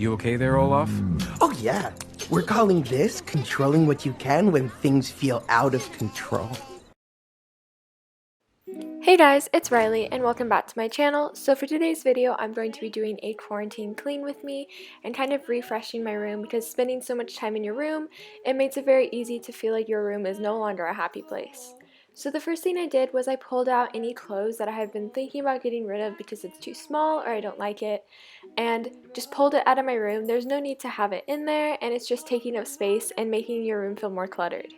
You okay there, Olaf? Oh yeah, we're calling this controlling what you can when things feel out of control. Hey guys, it's Riley and welcome back to my channel. So for today's video, I'm going to be doing a quarantine clean with me and kind of refreshing my room because spending so much time in your room, it makes it very easy to feel like your room is no longer a happy place. So the first thing I did was I pulled out any clothes that I have been thinking about getting rid of because it's too small or I don't like it, and just pulled it out of my room. There's no need to have it in there, and it's just taking up space and making your room feel more cluttered.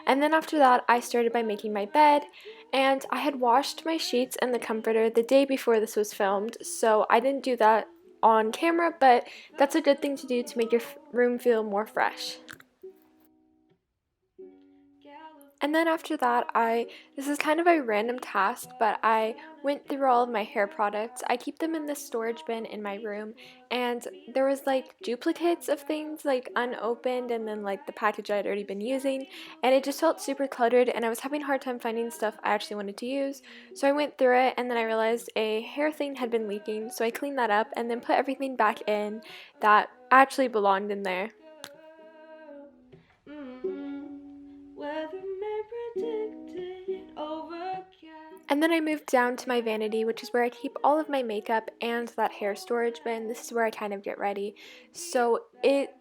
And then after that, I started by making my bed, and I had washed my sheets and the comforter the day before this was filmed, so I didn't do that on camera, but that's a good thing to do to make your room feel more fresh. And then after that, this is kind of a random task, but I went through all of my hair products. I keep them in this storage bin in my room, and there was like duplicates of things like unopened and then like the package I had already been using, and it just felt super cluttered and I was having a hard time finding stuff I actually wanted to use. So I went through it and then I realized a hair thing had been leaking, so I cleaned that up and then put everything back in that actually belonged in there. And then I moved down to my vanity, which is where I keep all of my makeup and that hair storage bin. This is where I kind of get ready. So it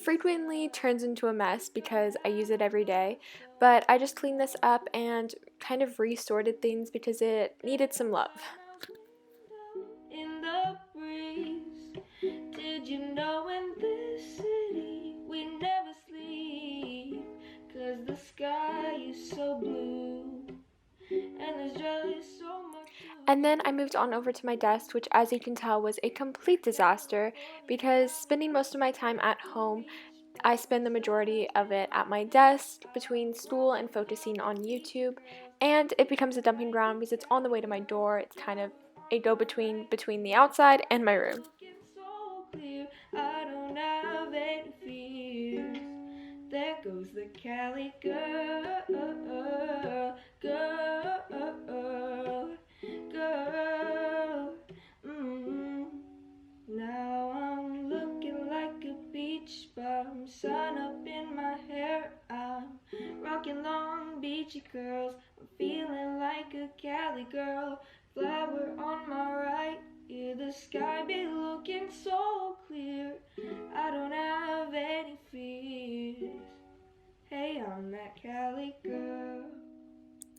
frequently turns into a mess because I use it every day, but I just cleaned this up and kind of resorted things because it needed some love. In the breeze, did you know in this city we never sleep, 'cause the sky is so blue and there's just so much. And then I moved on over to my desk, which as you can tell was a complete disaster because spending most of my time at home, I spend the majority of it at my desk between school and focusing on YouTube, and it becomes a dumping ground because it's on the way to my door. It's kind of a go-between between the outside and my room. There goes the Cali girl, girl. Now I'm looking like a beach bum, sun up in my hair. I'm rocking long beachy curls. I'm feeling like a Cali girl. Flower on my right, yeah, the sky be looking so clear. I don't have any fears. Hey, I'm that Cali girl.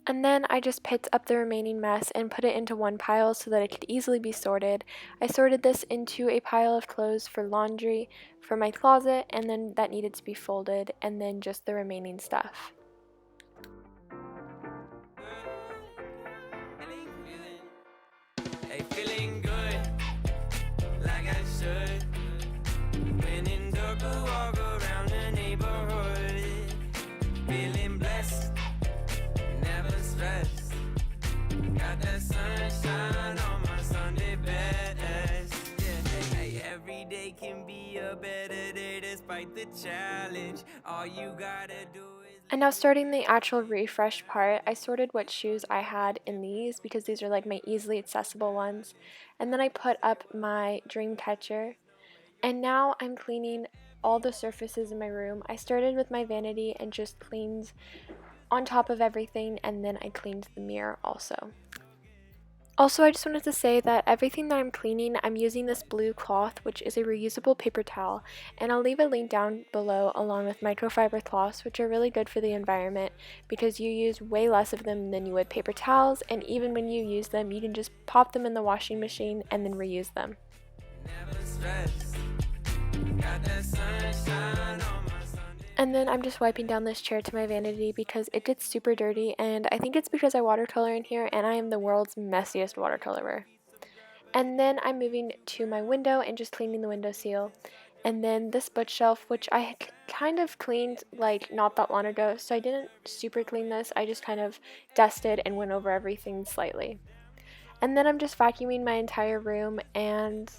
And then I just picked up the remaining mess and put it into one pile so that it could easily be sorted. I sorted this into a pile of clothes for laundry, for my closet, and then that needed to be folded, and then just the remaining stuff. Hey, feeling good, like I should. When in dark, walk around the neighborhood. Feeling blessed, never stressed. Got that sunshine on my Sunday best. Yeah, hey, every day can be a better day despite the challenge. All you gotta do is... And now starting the actual refresh part, I sorted what shoes I had in these because these are like my easily accessible ones. And then I put up my dream catcher. And now I'm cleaning all the surfaces in my room. I started with my vanity and just cleaned on top of everything, and then I cleaned the mirror also. Also, I just wanted to say that everything that I'm cleaning, I'm using this blue cloth, which is a reusable paper towel, and I'll leave a link down below along with microfiber cloths, which are really good for the environment because you use way less of them than you would paper towels, and even when you use them, you can just pop them in the washing machine and then reuse them. And then I'm just wiping down this chair to my vanity because it gets super dirty, and I think it's because I watercolor in here and I am the world's messiest watercolorer. And then I'm moving to my window and just cleaning the window seal. And then this bookshelf, which I kind of cleaned like not that long ago, so I didn't super clean this, I just kind of dusted and went over everything slightly. And then I'm just vacuuming my entire room, and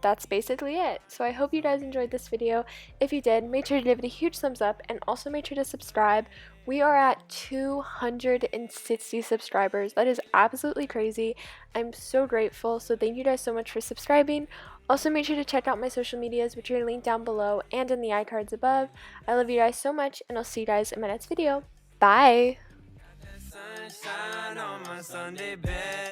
that's basically it. So I hope you guys enjoyed this video. If you did, make sure to give it a huge thumbs up and also make sure to subscribe. We are at 260 subscribers. That is absolutely crazy. I'm so grateful. So thank you guys so much for subscribing. Also, make sure to check out my social medias, which are linked down below and in the iCards above. I love you guys so much, and I'll see you guys in my next video. Bye! Sunshine on my Sunday bed.